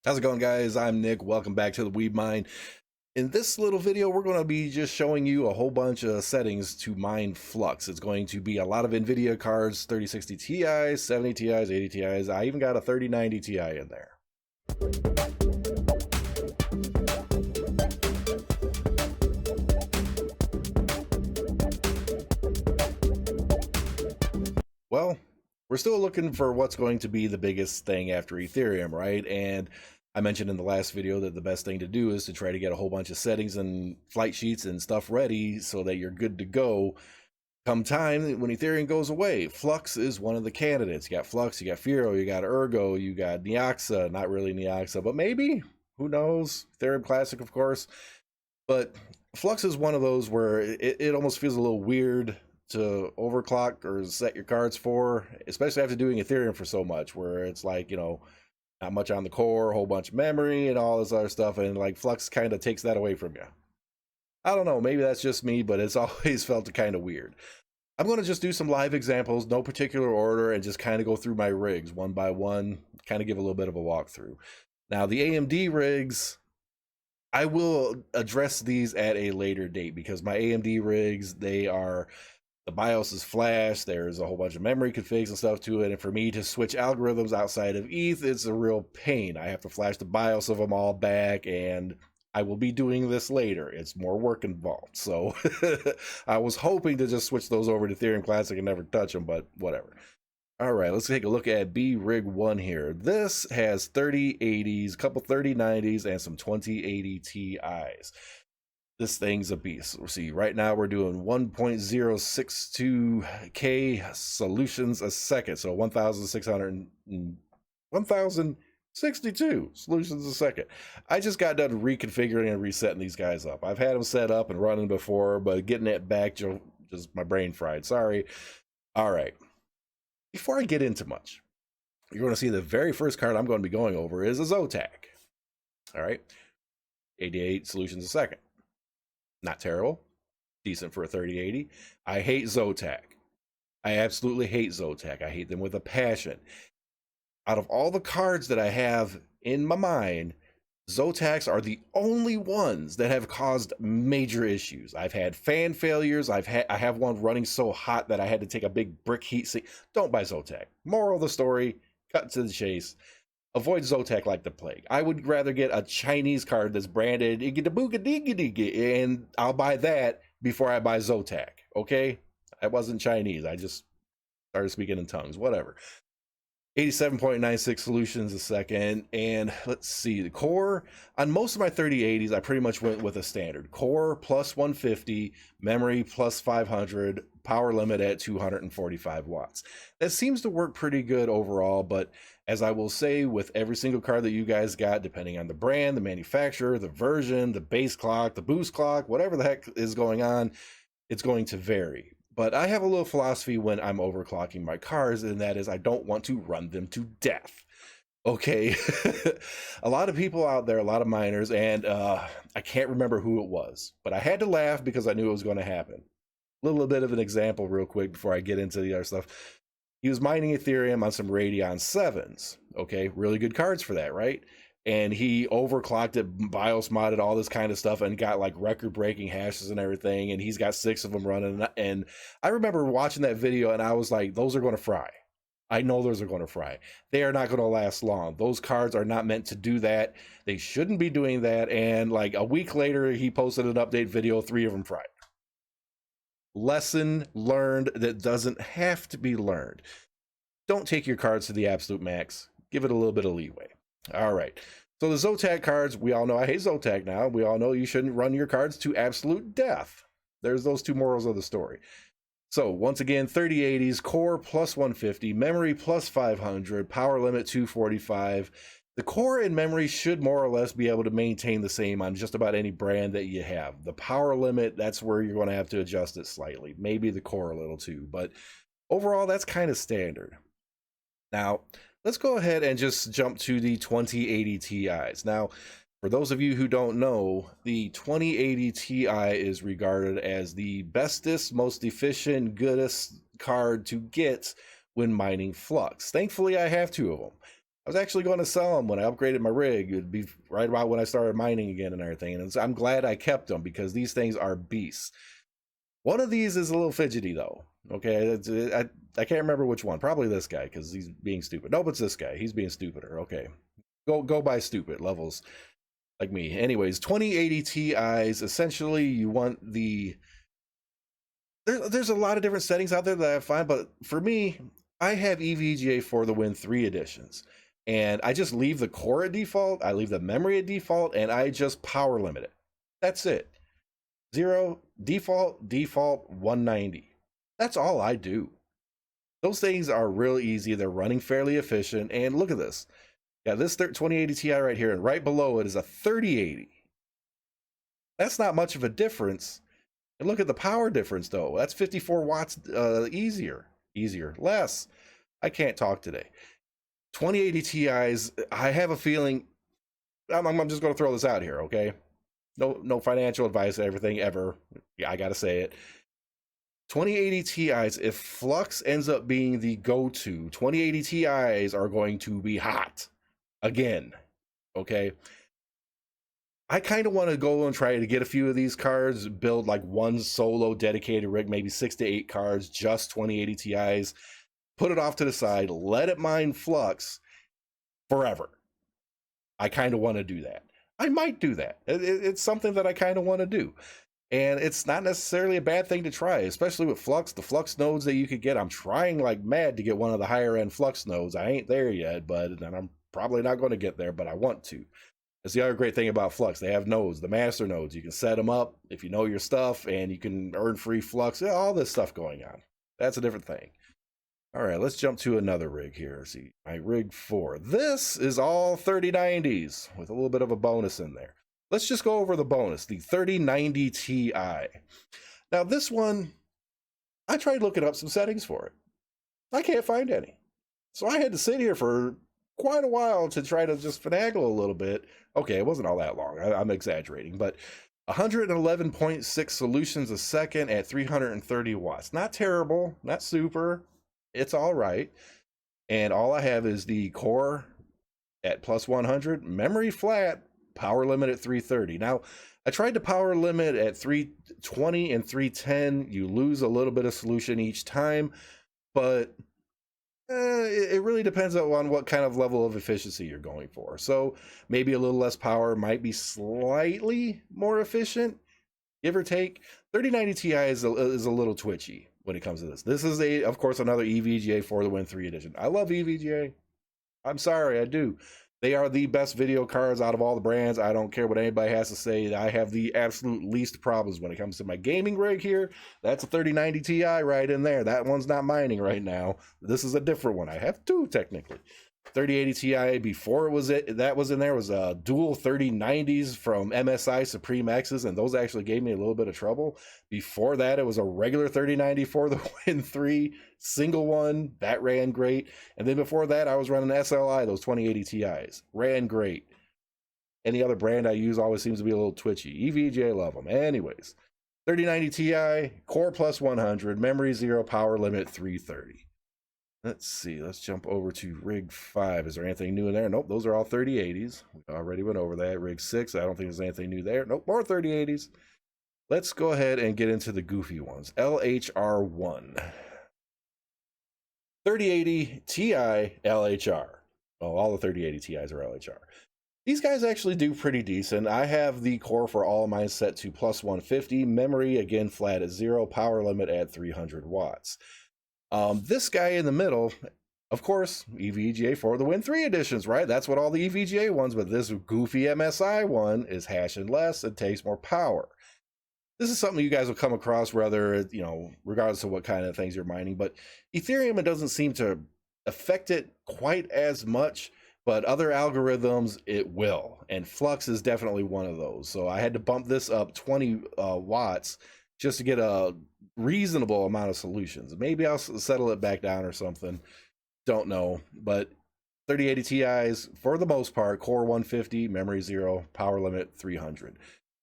How's it going, guys? I'm Nick. Welcome back to the Weeb Mine. In this little video, we're going to be just showing you a whole bunch of settings to mine Flux. It's going to be a lot of NVIDIA cards, 3060 Ti's, 70 Ti's, 80 Ti's. I even got a 3090 Ti in there. Well, we're still looking for what's going to be the biggest thing after Ethereum, right? And I mentioned in the last video that the best thing to do is to try to get a whole bunch of settings and flight sheets and stuff ready so that you're good to go come time when Ethereum goes away. Flux is one of the candidates. You got Flux, you got Firo, you got Ergo, you got Neoxa. Not really Neoxa, but maybe. Who knows? Ethereum Classic, of course. But Flux is one of those where it almost feels a little weird to overclock or set your cards for, especially after doing Ethereum for so much, where it's like, not much on the core, a whole bunch of memory and all this other stuff, and like Flux kind of takes that away from you. I don't know, maybe that's just me, but it's always felt kind of weird. I'm going to just do some live examples, no particular order, and just kind of go through my rigs one by one, kind of give a little bit of a walkthrough. Now, the AMD rigs, I will address these at a later date because my AMD rigs, the BIOS is flash, there's a whole bunch of memory configs and stuff to it, and for me to switch algorithms outside of ETH, it's a real pain. I have to flash the BIOS of them all back, and I will be doing this later. It's more work involved, so I was hoping to just switch those over to Ethereum Classic and never touch them, but whatever. All right, let's take a look at B Rig 1 here. This has 3080s, a couple 3090s, and some 2080 Ti's. This thing's a beast. We'll see, right now we're doing 1.062K solutions a second. So 1,062 solutions a second. I just got done reconfiguring and resetting these guys up. I've had them set up and running before, but getting it back, just my brain fried. Sorry. All right. Before I get into much, you're going to see the very first card I'm going to be going over is a Zotac. All right. 88 solutions a second. Not terrible. Decent for a 3080. I hate Zotac. I absolutely hate Zotac. I hate them with a passion. Out of all the cards that I have in my mind, Zotacs are the only ones that have caused major issues. I've had fan failures. I have one running so hot that I had to take a big brick heat sink. Don't buy Zotac. Moral of the story, cut to the chase. Avoid Zotac like the plague. I would rather get a Chinese card that's branded and I'll buy that before I buy Zotac. Okay? I wasn't Chinese. I just started speaking in tongues. Whatever. 87.96 solutions a second. And let's see, the core on most of my 3080s, I pretty much went with a standard core plus 150, memory plus 500, power limit at 245 watts. That seems to work pretty good overall, but as I will say with every single card that you guys got, depending on the brand, the manufacturer, the version, the base clock, the boost clock, whatever the heck is going on, it's going to vary. But I have a little philosophy when I'm overclocking my cards, and that is I don't want to run them to death. Okay. A lot of people out there, a lot of miners, and I can't remember who it was, but I had to laugh because I knew it was going to happen. A little bit of an example real quick before I get into the other stuff. He was mining Ethereum on some Radeon 7s. Okay, really good cards for that, right? And he overclocked it, BIOS modded, all this kind of stuff, and got like record-breaking hashes and everything. And he's got 6 of them running. And I remember watching that video, and I was like, those are going to fry. I know those are going to fry. They are not going to last long. Those cards are not meant to do that. They shouldn't be doing that. And like a week later, he posted an update video, 3 of them fried. Lesson learned that doesn't have to be learned. Don't take your cards to the absolute max. Give it a little bit of leeway. All right. So the Zotac cards, we all know I hate Zotac now. We all know you shouldn't run your cards to absolute death. There's those two morals of the story. So once again, 3080s, core plus 150, memory plus 500, power limit 245. The core and memory should more or less be able to maintain the same on just about any brand that you have. The power limit, that's where you're going to have to adjust it slightly. Maybe the core a little too, but overall, that's kind of standard. Now, let's go ahead and just jump to the 2080 Ti's. Now, for those of you who don't know, the 2080 Ti is regarded as the bestest, most efficient, goodest card to get when mining Flux. Thankfully, I have 2 of them. I was actually going to sell them when I upgraded my rig. It'd be right about when I started mining again and everything. And I'm glad I kept them because these things are beasts. One of these is a little fidgety though. Okay, I can't remember which one. Probably this guy because he's being stupid. Nope, it's this guy. He's being stupider. Okay, go by stupid levels like me. Anyways, 2080 Ti's. Essentially, you want the there's a lot of different settings out there that I find, but for me, I have EVGA for the Win 3 editions. And I just leave the core at default, I leave the memory at default, and I just power limit it. That's it. 0, default, 190. That's all I do. Those things are real easy. They're running fairly efficient. And look at this. Yeah, this 2080 Ti right here, and right below it is a 3080. That's not much of a difference. And look at the power difference, though. That's 54 watts easier. Less. I can't talk today. 2080 Ti's, I have a feeling, I'm just going to throw this out here, okay? No financial advice, everything, ever. Yeah, I got to say it. 2080 Ti's, if Flux ends up being the go-to, 2080 Ti's are going to be hot again, okay? I kind of want to go and try to get a few of these cards, build like one solo dedicated rig, maybe 6 to 8 cards, just 2080 Ti's, put it off to the side, let it mine Flux forever. I kind of want to do that. I might do that. It's something that I kind of want to do. And it's not necessarily a bad thing to try, especially with Flux, the Flux nodes that you could get. I'm trying like mad to get one of the higher end Flux nodes. I ain't there yet, and I'm probably not going to get there, but I want to. That's the other great thing about Flux. They have nodes, the master nodes. You can set them up if you know your stuff, and you can earn free Flux. All this stuff going on. That's a different thing. All right, let's jump to another rig here. See, my rig 4. This is all 3090s with a little bit of a bonus in there. Let's just go over the bonus, the 3090 Ti. Now, this one, I tried looking up some settings for it. I can't find any. So I had to sit here for quite a while to try to just finagle a little bit. Okay, it wasn't all that long. I'm exaggerating, but 111.6 solutions a second at 330 watts. Not terrible, not super. It's all right. And all I have is the core at plus 100, memory flat, power limit at 330. Now, I tried to power limit at 320 and 310. You lose a little bit of solution each time, but it really depends on what kind of level of efficiency you're going for. So maybe a little less power might be slightly more efficient, give or take. 3090 Ti is a little twitchy when it comes to this. This is, of course, another EVGA for the Win 3 edition. I love EVGA. I'm sorry, I do. They are the best video cards out of all the brands. I don't care what anybody has to say. I have the absolute least problems when it comes to my gaming rig here. That's a 3090 Ti right in there. That one's not mining right now. This is a different one. I have two, technically. 3080 Ti before that was in there was a dual 3090s from MSI Suprim X's, and those actually gave me a little bit of trouble. Before that, it was a regular 3090 for the Win 3 single one that ran great, and then before that, I was running SLI, those 2080 Ti's, ran great. Any other brand I use always seems to be a little twitchy. EVGA, love them. Anyways, 3090 Ti, core plus 100, memory 0, power limit 330. Let's see, let's jump over to rig 5. Is there anything new in there? Nope, those are all 3080s. We already went over that. Rig 6, I don't think there's anything new there. Nope, more 3080s. Let's go ahead and get into the goofy ones. LHR1. 3080 Ti LHR. Oh, all the 3080 Ti's are LHR. These guys actually do pretty decent. I have the core for all of mine set to plus 150. Memory, again, flat at 0. Power limit at 300 watts. This guy in the middle, of course, EVGA for the Win 3 editions, right? That's what all the EVGA ones, but this goofy MSI one is hashing less and takes more power. This is something you guys will come across, whether, regardless of what kind of things you're mining, but Ethereum, it doesn't seem to affect it quite as much, but other algorithms, it will. And Flux is definitely one of those. So I had to bump this up 20 watts just to get a reasonable amount of solutions. Maybe I'll settle it back down or something. Don't know. But 3080 Ti's, for the most part, core 150, memory 0, power limit 300.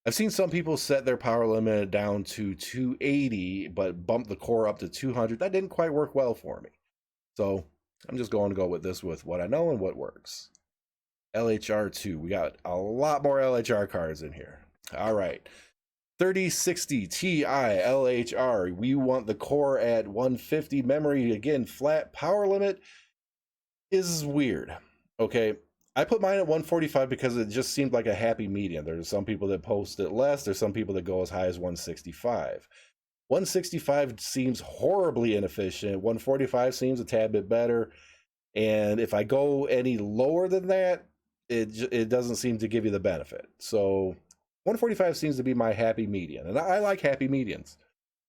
I've seen some people set their power limit down to 280, but bump the core up to 200. That didn't quite work well for me. So I'm just going to go with this with what I know and what works. LHR2. We got a lot more LHR cards in here. All right. 3060 Ti LHR. We want the core at 150. Memory, again, flat. Power limit is weird. Okay. I put mine at 145 because it just seemed like a happy medium. There's some people that post it less. There's some people that go as high as 165. 165 seems horribly inefficient. 145 seems a tad bit better. And if I go any lower than that, it doesn't seem to give you the benefit. So 145 seems to be my happy median. And I like happy medians.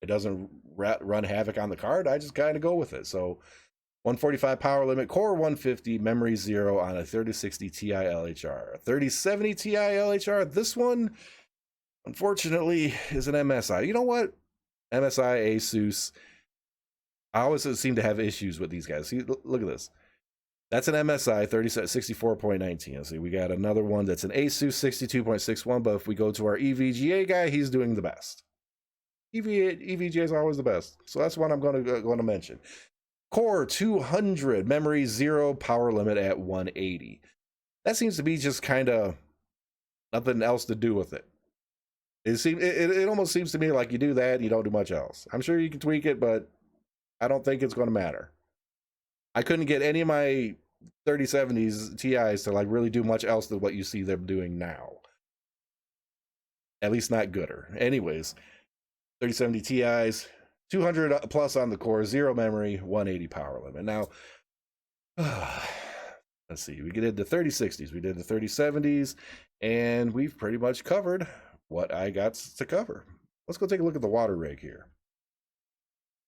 It doesn't run havoc on the card. I just kind of go with it. So 145 power limit, core 150, memory 0 on a 3060 Ti LHR. A 3070 Ti LHR, this one, unfortunately, is an MSI. You know what? MSI, Asus, I always seem to have issues with these guys. See, look at this. That's an MSI 64.19. See, we got another one that's an Asus 62.61, but if we go to our EVGA guy, he's doing the best. EVGA is always the best. So that's one I'm going to mention. Core 200, memory 0, power limit at 180. That seems to be just kind of nothing else to do with it. It almost seems to me like you do that and you don't do much else. I'm sure you can tweak it, but I don't think it's going to matter. I couldn't get any of my 3070s Ti's to like really do much else than what you see them doing now. At least not gooder. Anyways, 3070 Ti's, 200 plus on the core, 0 memory, 180 power limit. Now, let's see. We get into 3060s, we did the 3070s, and we've pretty much covered what I got to cover. Let's go take a look at the water rig here.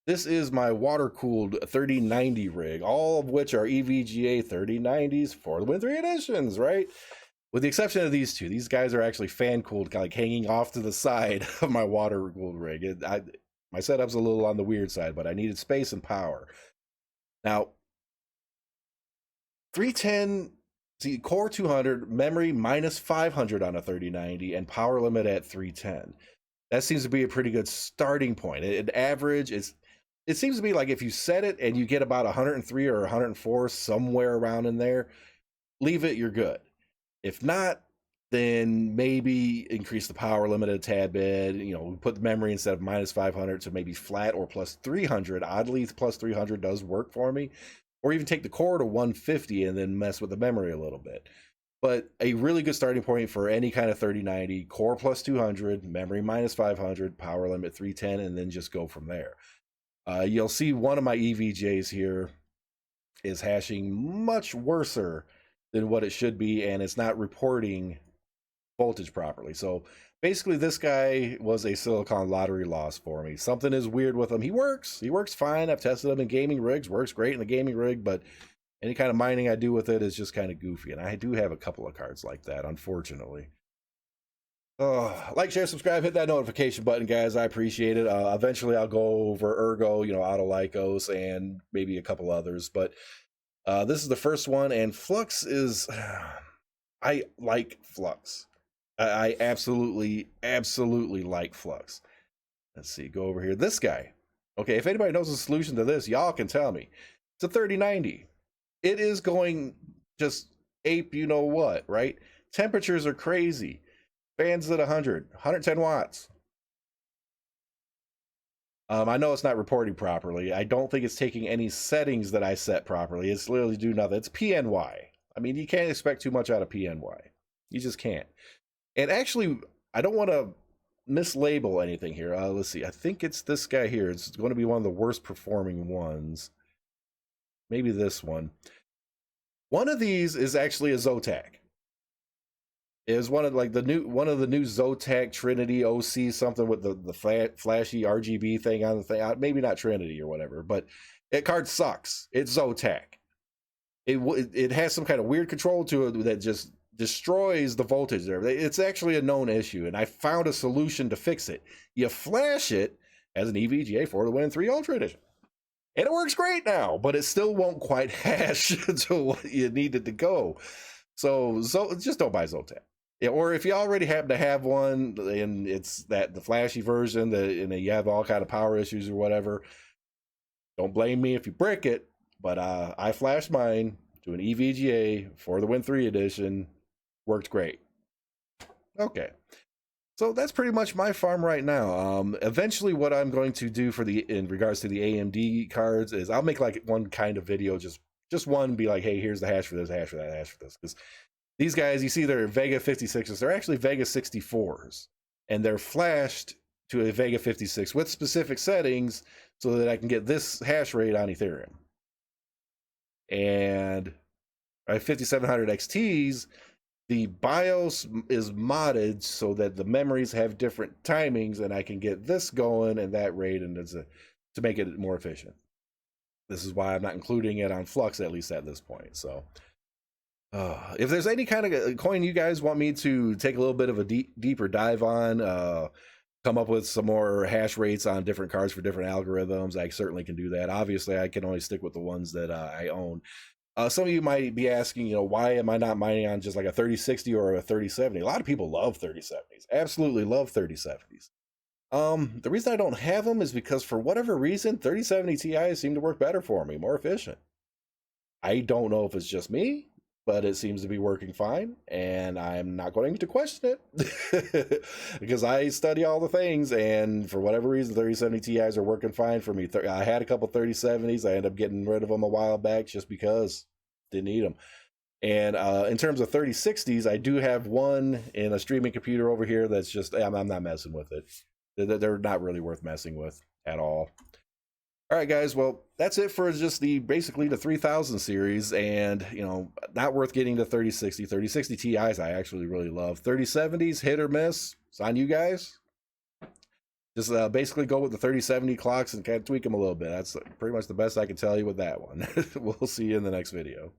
This is my water-cooled 3090 rig, all of which are EVGA 3090s for the Win 3 editions, right? With the exception of these two. These guys are actually fan-cooled, like hanging off to the side of my water-cooled rig. My setup's a little on the weird side, but I needed space and power. Now, 310, see, core 200, memory minus 500 on a 3090, and power limit at 310. That seems to be a pretty good starting point. An average is... It seems to be like if you set it and you get about 103 or 104, somewhere around in there, leave it, you're good. If not, then maybe increase the power limit a tad bit. You know, put the memory instead of minus 500 to maybe flat or plus 300. Oddly, plus 300 does work for me. Or even take the core to 150 and then mess with the memory a little bit. But a really good starting point for any kind of 3090, core plus 200, memory minus 500, power limit 310, and then just go from there. You'll see one of my EVJs here is hashing much worse than what it should be, and it's not reporting voltage properly. So basically, this guy was a silicon lottery loss for me. Something is weird with him. He works fine. I've tested him in gaming rigs, works great in the gaming rig, but any kind of mining I do with it is just kind of goofy. And I do have a couple of cards like that, unfortunately. Like, share, subscribe, hit that notification button, guys. I appreciate it. Eventually I'll go over Ergo, GODLIKE, and maybe a couple others, but this is the first one, and Flux is... I like Flux. I absolutely like Flux. Let's see, go over here. This guy. Okay, if anybody knows the solution to this, y'all can tell me. It's a 3090. It is going just ape you know what, right? Temperatures are crazy. Fans at 110 watts. I know it's not reporting properly. I don't think it's taking any settings that I set properly. It's literally do nothing. It's PNY. I mean, you can't expect too much out of PNY. You just can't. And actually, I don't want to mislabel anything here. Let's see. I think it's this guy here. It's going to be one of the worst performing ones. Maybe this one. One of these is actually a Zotac. Is one of the new Zotac Trinity OC something with the flashy RGB thing on the thing. Maybe not Trinity or whatever, but that card sucks. It's Zotac. It has some kind of weird control to it that just destroys the voltage there. It's actually a known issue, and I found a solution to fix it. You flash it as an EVGA for the Win 3 Ultra Edition. And it works great now, but it still won't quite hash to what you needed to go. So just don't buy Zotac. Yeah, or if you already happen to have one and it's the flashy version and you have all kind of power issues or whatever, don't blame me if you brick it, but I flashed mine to an EVGA for the Win 3 edition. Worked great. Okay. So that's pretty much my farm right now. Eventually what I'm going to do in regards to the AMD cards is I'll make like one kind of video, just one, be like, hey, here's the hash for this, hash for that, hash for this. Because these guys, you see they're Vega 56s, they're actually Vega 64s. And they're flashed to a Vega 56 with specific settings so that I can get this hash rate on Ethereum. And my 5700 XTs, the BIOS is modded so that the memories have different timings, and I can get this going and that rate, and to make it more efficient. This is why I'm not including it on Flux, at least at this point. So if there's any kind of coin you guys want me to take a little bit of a deeper dive on, come up with some more hash rates on different cards for different algorithms, I certainly can do that. Obviously, I can only stick with the ones that I own. Some of you might be asking, why am I not mining on just like a 3060 or a 3070? A lot of people love 3070s, absolutely love 3070s. The reason I don't have them is because for whatever reason, 3070 Ti seem to work better for me, more efficient. I don't know if it's just me, but it seems to be working fine, and I'm not going to question it because I study all the things, and for whatever reason, 3070 Ti's are working fine for me. I had a couple 3070s. I ended up getting rid of them a while back just because didn't need them. And in terms of 3060s, I do have one in a streaming computer over here that's just, I'm not messing with it. They're not really worth messing with at all. All right, guys. Well, that's it for just basically the 3000 series, and not worth getting to 3060. 3060 Ti's I actually really love. 3070s, hit or miss. It's on you guys. Just basically go with the 3070 clocks and kind of tweak them a little bit. That's pretty much the best I can tell you with that one. We'll see you in the next video.